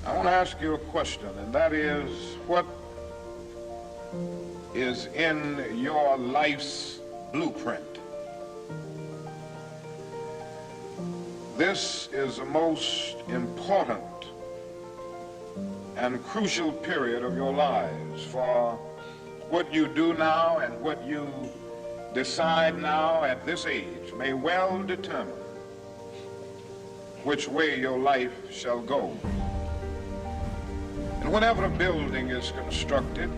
I want to ask you a question, and that is, what is in your life's blueprint? This is the most important and crucial period of your lives, for what you do now and what you decide now at this age may well determine which way your life shall go. And whenever a building is constructed,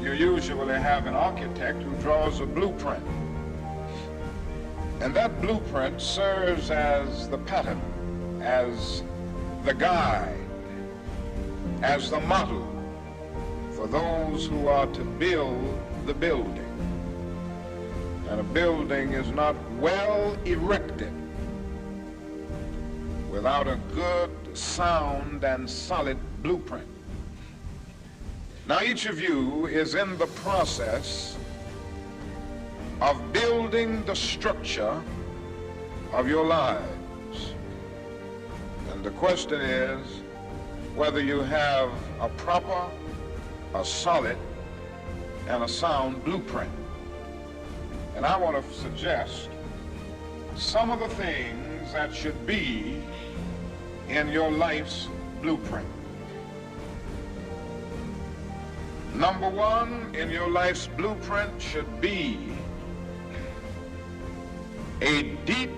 you usually have an architect who draws a blueprint. And that blueprint serves as the pattern, as the guide, as the model for those who are to build the building. And a building is not well erected without a good, sound, and solid blueprint. Now, each of you is in the process of building the structure of your lives. And the question is whether you have a proper, a solid, and a sound blueprint. And I want to suggest some of the things that should be in your life's blueprint. Number one in your life's blueprint should be a deep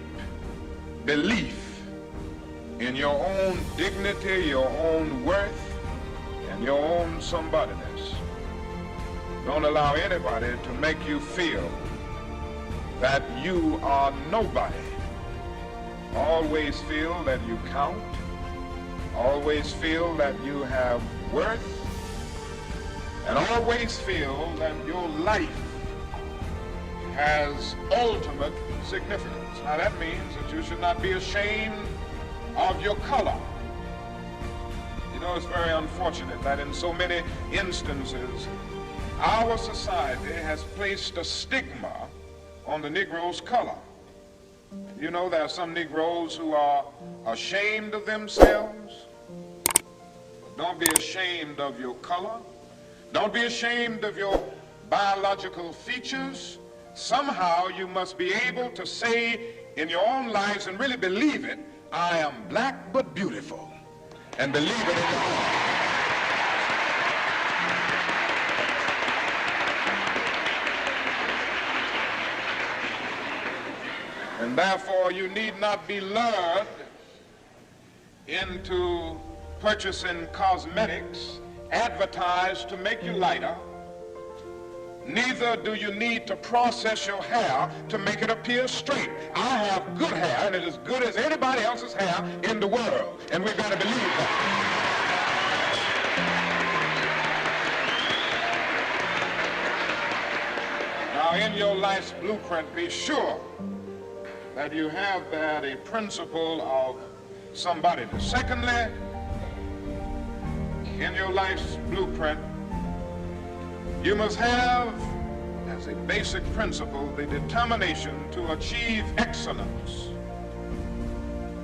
belief in your own dignity, your own worth, and your own somebodyness. Don't allow anybody to make you feel that you are nobody. Always feel that you count. Always feel that you have worth. And always feel that your life has ultimate significance. Now that means that you should not be ashamed of your color. You know, it's very unfortunate that in so many instances our society has placed a stigma on the Negro's color. You know, there are some Negroes who are ashamed of themselves. Don't be ashamed of your color. Don't be ashamed of your biological features. Somehow you must be able to say in your own lives and really believe it, I am black but beautiful. And believe it in your heart. And therefore you need not be lured into purchasing cosmetics advertised to make you lighter. Neither do you need to process your hair to make it appear straight. I have good hair, and it is as good as anybody else's hair in the world, and we've got to believe that. Now, in your life's blueprint, be sure that you have that a principle of somebodyness. Secondly, in your life's blueprint, you must have, as a basic principle, the determination to achieve excellence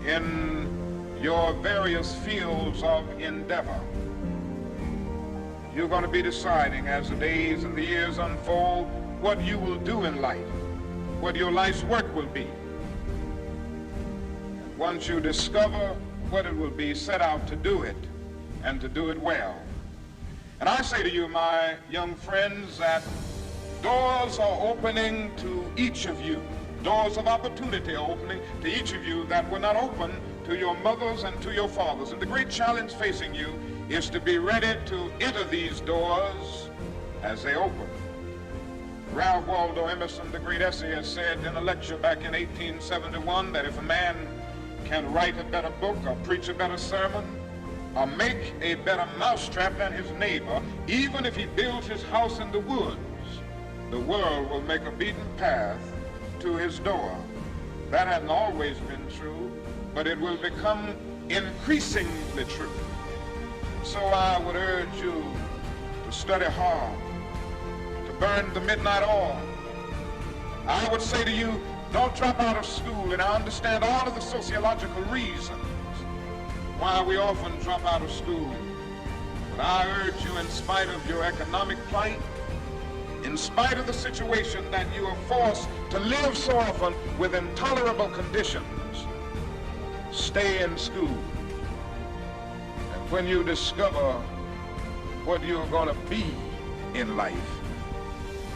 in your various fields of endeavor. You're going to be deciding as the days and the years unfold what you will do in life, what your life's work will be. Once you discover what it will be, set out to do it, and to do it well. And I say to you, my young friends, that doors are opening to each of you. Doors of opportunity are opening to each of you that were not open to your mothers and to your fathers. And the great challenge facing you is to be ready to enter these doors as they open. Ralph Waldo Emerson, the great essayist, said in a lecture back in 1871 that if a man can write a better book or preach a better sermon or make a better mousetrap than his neighbor, even if he builds his house in the woods, the world will make a beaten path to his door. That hasn't always been true, but it will become increasingly true. So I would urge you to study hard, to burn the midnight oil. I would say to you, don't drop out of school, and I understand all of the sociological reasons why we often drop out of school. But I urge you, in spite of your economic plight, in spite of the situation that you are forced to live so often with intolerable conditions, stay in school. And when you discover what you're going to be in life,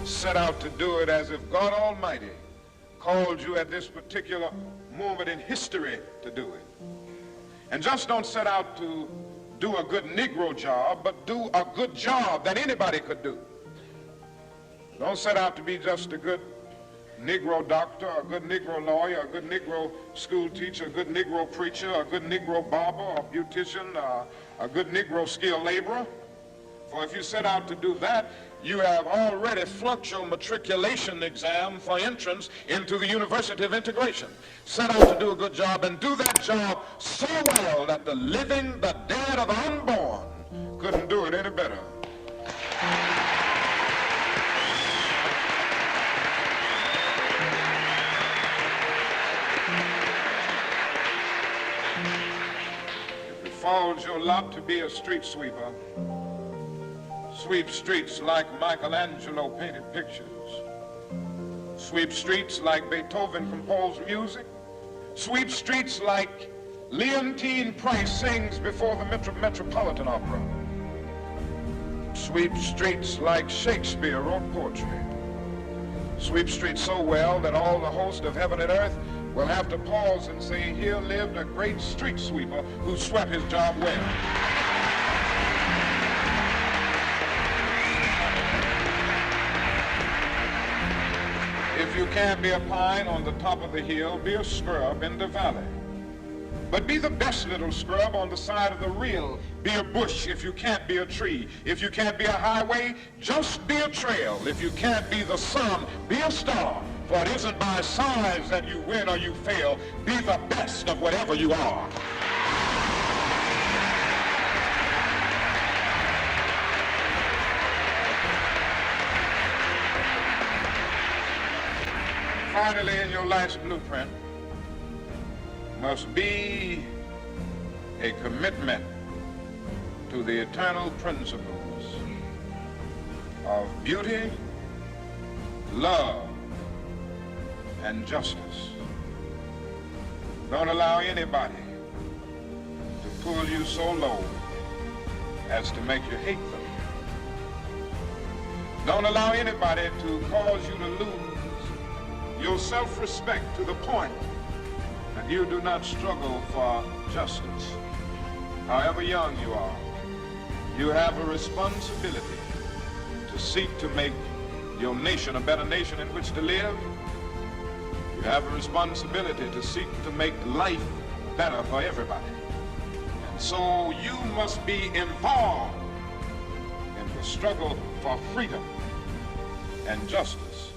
set out to do it as if God Almighty called you at this particular moment in history to do it. And just don't set out to do a good Negro job, but do a good job that anybody could do. Don't set out to be just a good Negro doctor, a good Negro lawyer, a good Negro school teacher, a good Negro preacher, a good Negro barber, a beautician, a good Negro skilled laborer. For if you set out to do that, you have already flunked your matriculation exam for entrance into the University of Integration. Set out to do a good job and do that job so well that the living, the dead, or the unborn couldn't do it any better. If it falls your lot to be a street sweeper, sweep streets like Michelangelo painted pictures. Sweep streets like Beethoven composed music. Sweep streets like Leontine Price sings before the Metropolitan Opera. Sweep streets like Shakespeare wrote poetry. Sweep streets so well that all the host of heaven and earth will have to pause and say, here lived a great street sweeper who swept his job well. If you can't be a pine on the top of the hill, be a scrub in the valley. But be the best little scrub on the side of the rill. Be a bush if you can't be a tree. If you can't be a highway, just be a trail. If you can't be the sun, be a star. For it isn't by size that you win or you fail. Be the best of whatever you are. Finally, in your life's blueprint must be a commitment to the eternal principles of beauty, love, and justice. Don't allow anybody to pull you so low as to make you hate them. Don't allow anybody to cause you to lose your self-respect to the point that you do not struggle for justice. However young you are, you have a responsibility to seek to make your nation a better nation in which to live. You have a responsibility to seek to make life better for everybody. And so you must be involved in the struggle for freedom and justice